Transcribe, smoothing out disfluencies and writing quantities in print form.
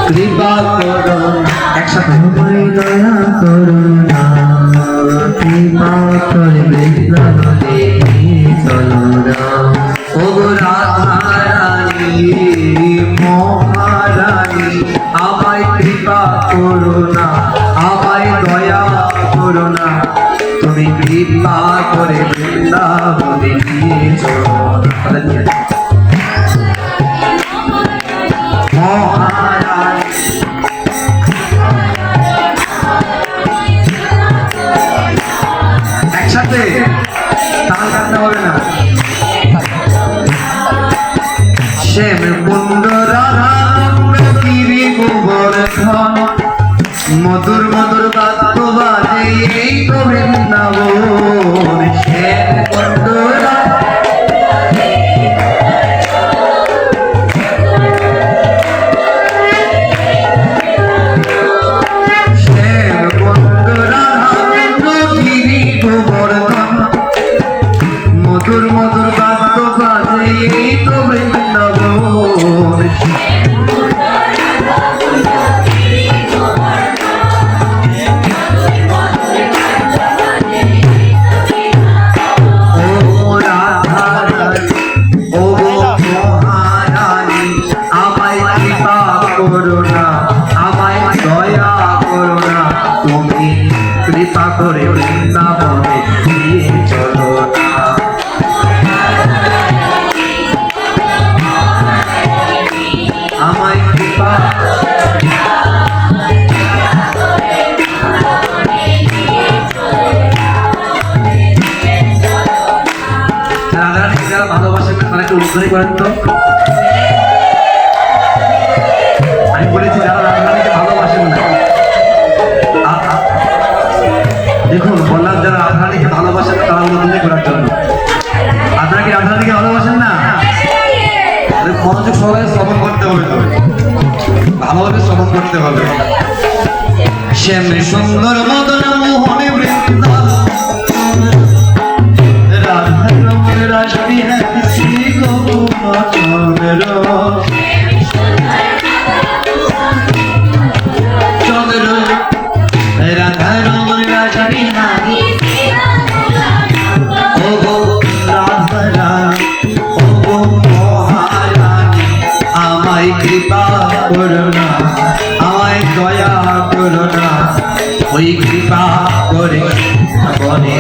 কৃপা করো একসাথে দয়া করো না কৃপা করে বৃন্দাবনে চলো না ও রাধারানী মহারানী আমায় কৃপা করো না আমায় দয়া করো না তুমি কৃপা করে বৃন্দাবনে নিয়ে চলো মহারানী একসাথে তাল কাটতে হবে না শ্যাম কুণ্ড রাধা গিরি গোবর্ধন মধুর মধুর বাদ্য বাজে এই তো বৃন্দাবন শ্যাম কুণ্ড মধুর মধুর বাদ্য বাজে এই তো বৃন্দাবন ও রাধারানী ও মহারানী আমায় কৃপা করো না আমায় দয়া করো না তুমি কৃপা করে বৃন্দাবনে নিয়ে চলো না আমায় কৃপা রাধারানী যারা ভালোবাসেন তারা একটু উদ্ধারি করেন তো আমি বলেছি যারা রাধারানীকে ভালোবাসেন না দেখুন বললাম যারা রাধারানীকে ভালোবাসেন না তারা উদ্ধারি করার জন্য আপনারা কি রাধারানীকে ভালোবাসেন না মনোযোগ সহকারে শ্রবণ করতে হবে তো ভালোভাবে শ্রবণ করতে হবে শ্যাম সুন্দর মদন মোহনে বৃন্দাবন রাধা রমণ রাশি শ্রী গোপীনাথের চন্দ্র রাধা রমণ রাশি ও গো রাধা ও গো আমায় কৃপা করো না আমায় দয়া করো না ওই কৃপা করে বনে